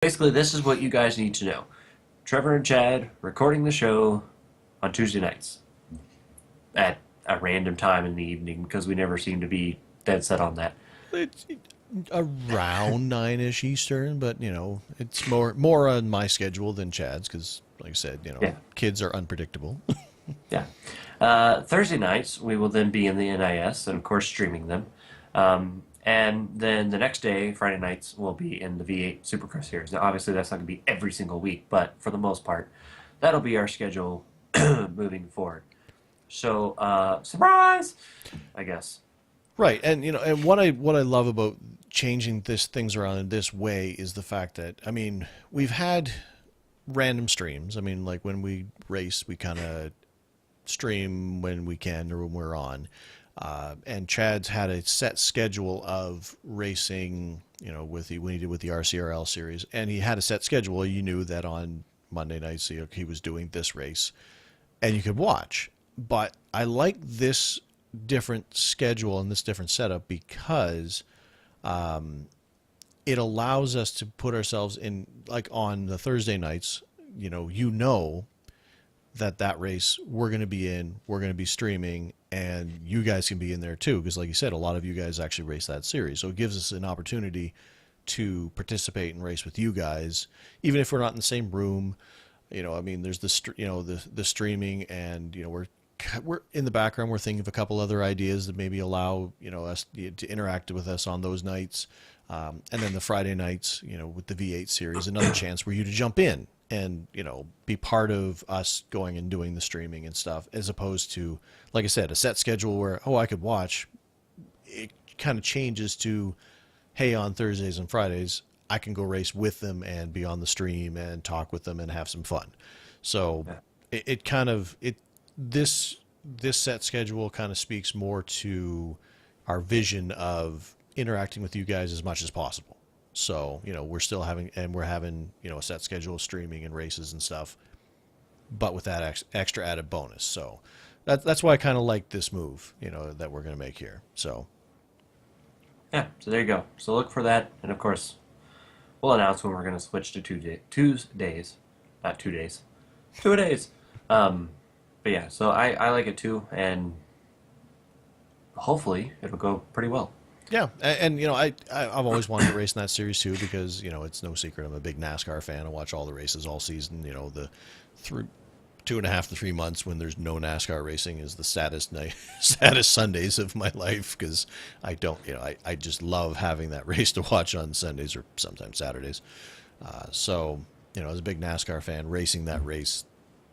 Basically, this is what you guys need to know. Trevor and Chad recording the show on Tuesday nights at a random time in the evening because we never seem to be dead set on that. It's around 9-ish Eastern, but it's more on my schedule than Chad's because, like I said, Yeah, kids are unpredictable. yeah. Thursday nights, we will then be in the NIS and, of course, streaming them. And then the next day, Friday nights, will be in the V8 Supercross Series. Now, obviously, that's not going to be every single week, but for the most part, that'll be our schedule moving forward. So, surprise, I guess. Right, and and what I love about changing things around in this way is the fact that we've had random streams. I mean, like when we race, we kind of stream when we can or when we're on. And Chad's had a set schedule of racing, when he did with the RCRL series, and he had a set schedule. You knew that on Monday nights he was doing this race, and you could watch. But I like this different schedule and this different setup because it allows us to put ourselves in, like on the Thursday nights, that race we're going to be in, we're going to be streaming, and you guys can be in there too. Because like you said, a lot of you guys actually race that series. So it gives us an opportunity to participate and race with you guys, even if we're not in the same room. There's the streaming, and we're in the background. We're thinking of a couple other ideas that maybe allow us to interact with us on those nights, and then the Friday nights, with the V8 series, another chance for you to jump in and be part of us going and doing the streaming and stuff, as opposed to, like I said, a set schedule where I could watch. It kind of changes to, hey, on Thursdays and Fridays I can go race with them and be on the stream and talk with them and have some fun. So Yeah. it kind of this set schedule kind of speaks more to our vision of interacting with you guys as much as possible. So, we're having, a set schedule of streaming and races and stuff, but with that extra added bonus. So that's why I kind of like this move, that we're going to make here. So, Yeah, so there you go. So look for that, and of course, we'll announce when we're going to switch to Tuesdays, not 2 days, 2 days. But yeah, so I like it too, and hopefully it'll go pretty well. yeah. And I've always wanted to race in that series too, because, it's no secret I'm a big NASCAR fan. I watch all the races all season. The through 2.5 to 3 months when there's no NASCAR racing is the saddest night, saddest Sundays of my life, because I don't, I just love having that race to watch on Sundays or sometimes Saturdays. So, as a big NASCAR fan, racing that race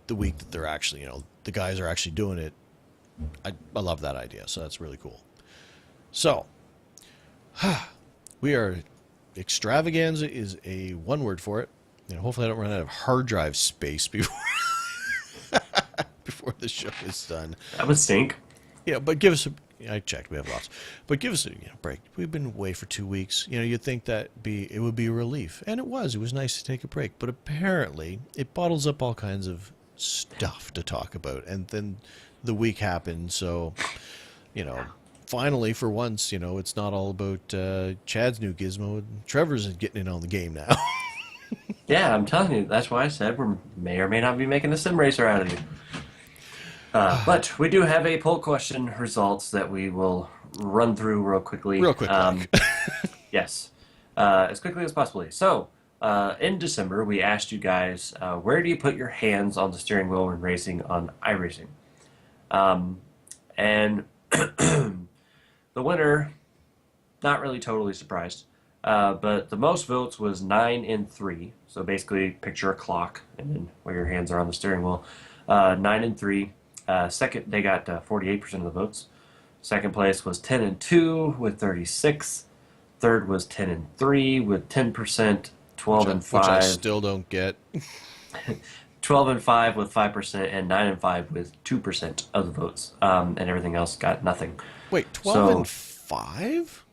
the week that they're actually, the guys are actually doing it, I love that idea. So that's really cool. So, we are, extravaganza is a one word for it. Hopefully I don't run out of hard drive space before before the show is done. That would stink. Yeah, but give us a. I checked. We have lots, but give us a break. We've been away for 2 weeks. You'd think that it would be a relief, and it was. It was nice to take a break, but apparently it bottles up all kinds of stuff to talk about, and then the week happened. So, finally, for once, it's not all about Chad's new gizmo. Trevor's getting in on the game now. Yeah, I'm telling you, that's why I said we may or may not be making a sim racer out of you. But we do have a poll question results that we will run through real quickly. Real quick, Yes, as quickly as possibly. So, in December, we asked you guys, where do you put your hands on the steering wheel when racing on iRacing? And the winner, not really totally surprised, but the most votes was 9 and 3. So basically, picture a clock and then where your hands are on the steering wheel. 9 and 3. Second, they got 48% of the votes. Second place was 10 and 2 with 36. Third was 10 and 3 with 10%. 12 and which I 5. still don't get. 12 and 5 with 5%, and 9 and 5 with 2% of the votes. And everything else got nothing. Wait, 12 and 5?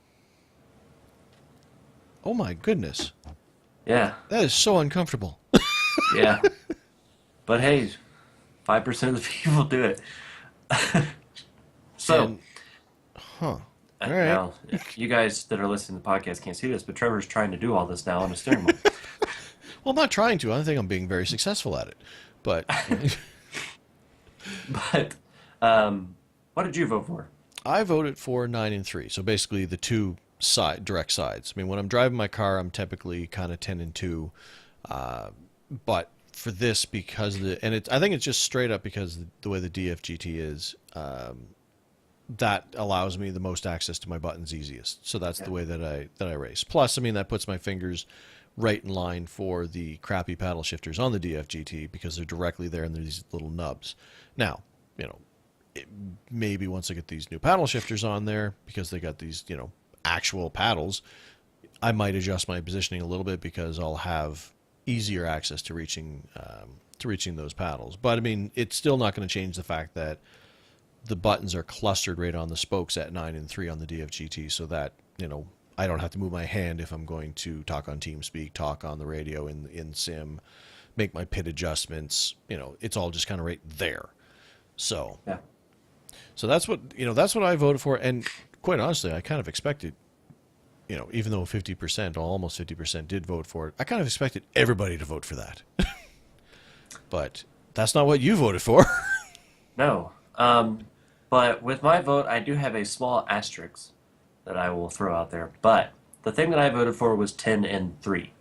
Oh my goodness. Yeah, That is so uncomfortable. yeah. But hey, 5% of the people do it. So, And, huh. All right. now, you guys that are listening to the podcast can't see this, but Trevor's trying to do all this now on the steering wheel. Well, I'm not trying to. I think I'm being very successful at it. But But um, what did you vote for? I voted for 9 and 3. So basically, the two direct sides. I mean, when I'm driving my car, I'm typically kind of 10 and 2. Uh, but for this, because I think it's just straight up because the way the DFGT is, that allows me the most access to my buttons easiest. So that's Yeah, the way that I race. Plus, I mean, that puts my fingers right in line for the crappy paddle shifters on the DFGT because they're directly there and there's these little nubs. Now, you know, maybe once I get these new paddle shifters on there because they got these, actual paddles, I might adjust my positioning a little bit because I'll have easier access to reaching those paddles. But I mean, it's still not going to change the fact that the buttons are clustered right on the spokes at 9 and 3 on the DFGT, so that I don't have to move my hand if I'm going to talk on TeamSpeak, talk on the radio in Sim, make my pit adjustments. It's all just kind of right there. So yeah. so that's what I voted for, and quite honestly, I kind of expected. Even though 50% or almost 50% did vote for it, I kind of expected everybody to vote for that. But that's not what you voted for. No. But with my vote, I do have a small asterisk that I will throw out there. But the thing that I voted for was 10 and 3,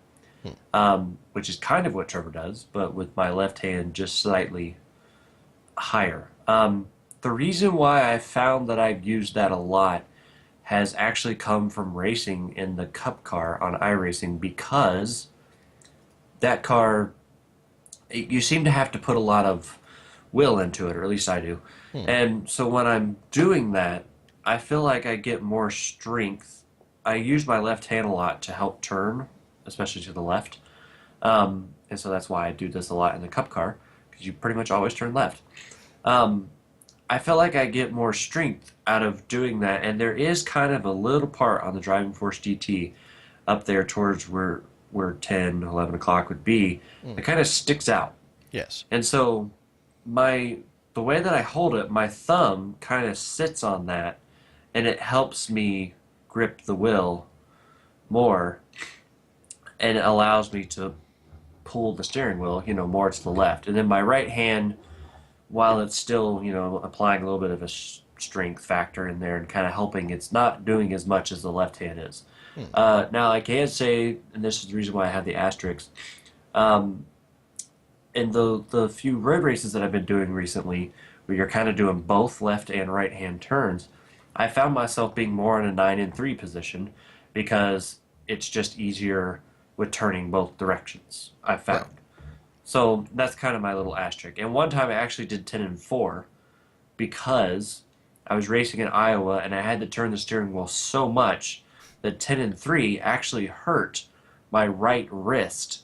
which is kind of what Trevor does, but with my left hand just slightly higher. The reason why I found that I've used that a lot has actually come from racing in the Cup car on iRacing because that car, you seem to have to put a lot of will into it, or at least I do. Hmm. And so when I'm doing that, I feel like I get more strength. I use my left hand a lot to help turn, especially to the left. And so that's why I do this a lot in the Cup car, because you pretty much always turn left. Um, I feel like I get more strength out of doing that, and there is kind of a little part on the Driving Force GT up there towards where 10, 11 o'clock would be Hmm. that kind of sticks out. Yes. And so my the way that I hold it, my thumb kind of sits on that, and it helps me grip the wheel more, and it allows me to pull the steering wheel, more to the left. And then my right hand, while it's still, applying a little bit of a strength factor in there and kind of helping, it's not doing as much as the left hand is. Hmm. Now, I can say, and this is the reason why I have the asterisk, um, in the few road races that I've been doing recently, where you're kind of doing both left and right hand turns, I found myself being more in a 9 and 3 position because it's just easier with turning both directions, I Right. found. So that's kind of my little asterisk. And one time I actually did 10 and 4 because I was racing in Iowa and I had to turn the steering wheel so much that 10 and 3 actually hurt my right wrist.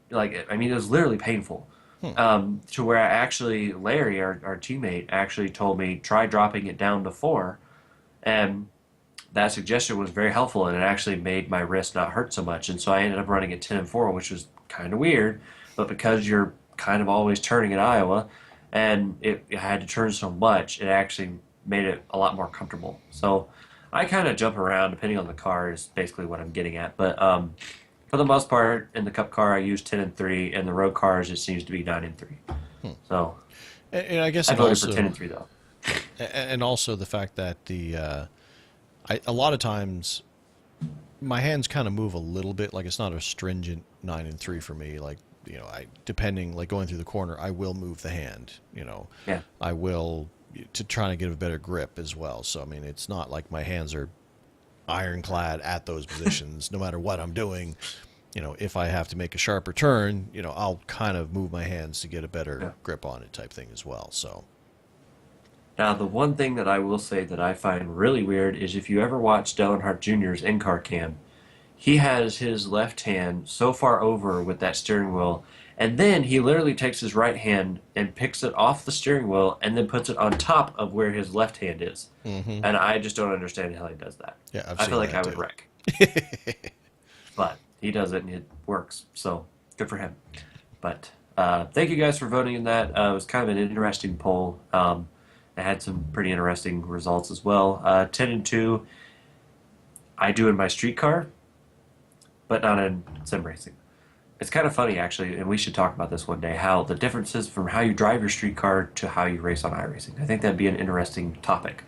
Like, I mean, it was literally painful. Hmm. To where I actually, Larry, our teammate, actually told me try dropping it down to 4, and that suggestion was very helpful, and it actually made my wrist not hurt so much. And so I ended up running at 10 and 4, which was kind of weird, but because you're kind of always turning at Iowa, and I had to turn so much, it actually made it a lot more comfortable. So I kind of jump around depending on the car is basically what I'm getting at. But for the most part, in the Cup car, I use 10 and 3, and the road cars, it seems to be 9 and 3. Hmm. So And I guess I it voted for 10 also, and 3 though. and also the fact that a lot of times my hands kind of move a little bit. Like it's not a stringent 9 and 3 for me. Like I depending like going through the corner, I will move the hand. Yeah. I will to try to get a better grip as well. So I mean, it's not like my hands are ironclad at those positions. No matter what I'm doing, if I have to make a sharper turn, I'll kind of move my hands to get a better Yeah. grip on it, type thing as well. So Now, the one thing that I will say that I find really weird is if you ever watch Dale Earnhardt Jr.'s in-car cam, he has his left hand so far over with that steering wheel, and then he literally takes his right hand and picks it off the steering wheel and then puts it on top of where his left hand is. hmm And I just don't understand how he does that. yeah, I've I feel seen like I that would too. wreck, but he does it and it works. So good for him. But thank you guys for voting in that. It was kind of an interesting poll. It had some pretty interesting results as well. 10 and 2, I do in my street car, but not in sim racing. It's kind of funny, actually, and we should talk about this one day, how the differences from how you drive your street car to how you race on iRacing. I think that'd be an interesting topic.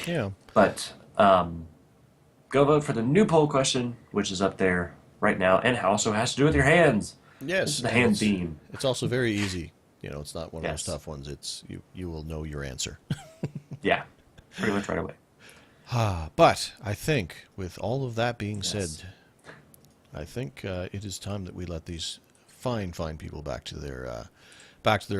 Yeah. But go vote for the new poll question, which is up there right now, and also has to do with your hands. This is Yes, the and hand it's theme. it's also very easy. It's not one of those Yes. tough ones. It's you will know your answer. Yeah, pretty much right away. But I think with all of that being said, Yes. I think it is time that we let these fine people back to their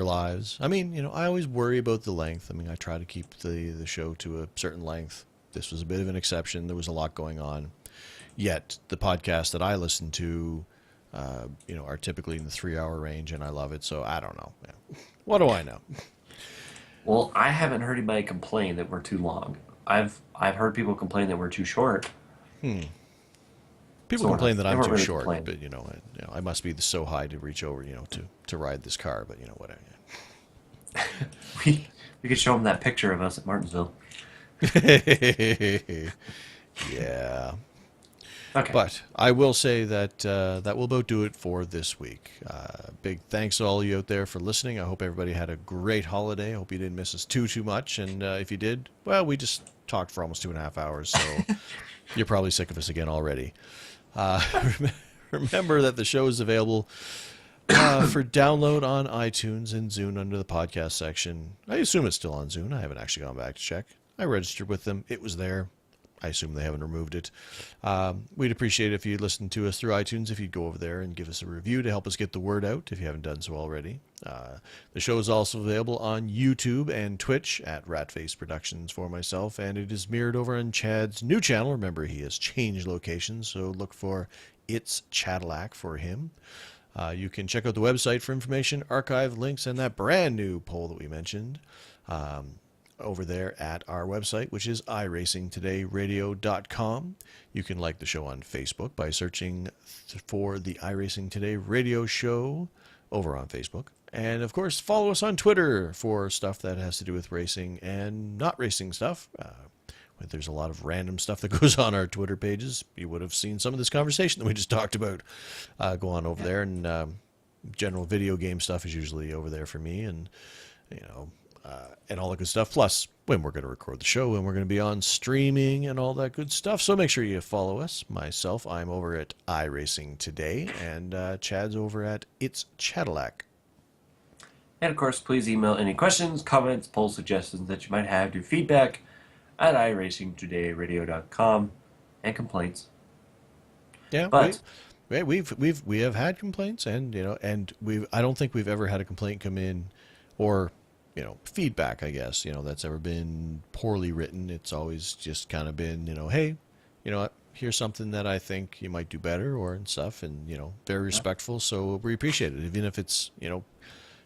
lives. I mean, I always worry about the length. I mean, I try to keep the show to a certain length. This was a bit of an exception. There was a lot going on. Yet the podcasts that I listen to, are typically in the 3 hour range, and I love it. So I don't know. Yeah. What do I know? Well, I haven't heard anybody complain that we're too long. I've heard people complain that we're too short. People Sort complain of. that They I'm weren't too really short, complaining. but I must be so high to reach over, to ride this car. But whatever. We could show them that picture of us at Martinsville. Yeah. Okay. But I will say that that will about do it for this week. Big thanks to all of you out there for listening. I hope everybody had a great holiday. I hope you didn't miss us too much. And if you did, well, we just talked for almost 2.5 hours, so you're probably sick of us again already. Uh, remember that the show is available for download on iTunes and Zune under the podcast section. I assume it's still on Zune. I haven't actually gone back to check. I registered with them. It was there. I assume they haven't removed it. We'd appreciate it if you listened to us through iTunes, if you'd go over there and give us a review to help us get the word out, if you haven't done so already. The show is also available on YouTube and Twitch at Ratface Productions for myself, and it is mirrored over on Chad's new channel. Remember, he has changed locations, so look for It's Chadillac for him. You can check out the website for information, archive links, and that brand new poll that we mentioned. Over there at our website, which is iRacingTodayRadio.com. You can like the show on Facebook by searching for the iRacing Today Radio Show over on Facebook. And, of course, follow us on Twitter for stuff that has to do with racing and not racing stuff. There's a lot of random stuff that goes on our Twitter pages. You would have seen some of this conversation that we just talked about go on over there. And general video game stuff is usually over there for me. And, and all that good stuff. Plus, when we're going to record the show and we're going to be on streaming and all that good stuff. So make sure you follow us. Myself, I'm over at iRacing Today, and Chad's over at It's Chadillac. And of course, please email any questions, comments, poll suggestions that you might have to feedback at iRacingTodayRadio.com and complaints. Yeah, But we have had complaints, and I don't think we've ever had a complaint come in, or feedback, I guess, that's ever been poorly written. It's always just kind of been, hey, what, here's something that I think you might do better or and stuff, and, very respectful. So we appreciate it. Even if it's,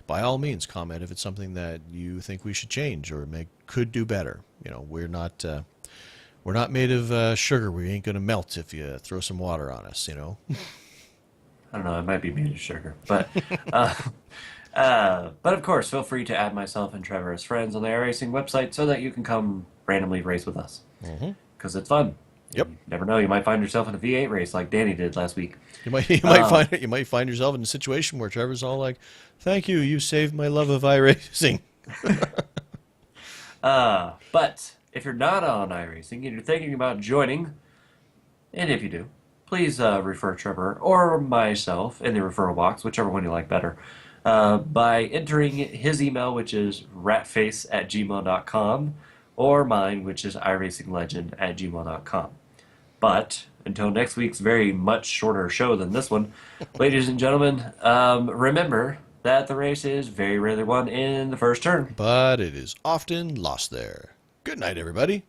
by all means, comment if it's something that you think we should change or could do better. We're not made of sugar. We ain't going to melt if you throw some water on us, I don't know, it might be made of sugar. But of course, feel free to add myself and Trevor as friends on the iRacing website so that you can come randomly race with us. Because it's fun. Yep. You never know, you might find yourself in a V8 race like Danny did last week. You might you might find yourself in a situation where Trevor's all like, "Thank you, you saved my love of iRacing." But if you're not on iRacing and you're thinking about joining, and if you do, please refer Trevor or myself in the referral box, whichever one you like better, by entering his email, which is ratface@gmail.com, or mine, which is iRacingLegend@gmail.com. But until next week's very much shorter show than this one, ladies and gentlemen, remember that the race is very rarely won in the first turn. But it is often lost there. Good night, everybody.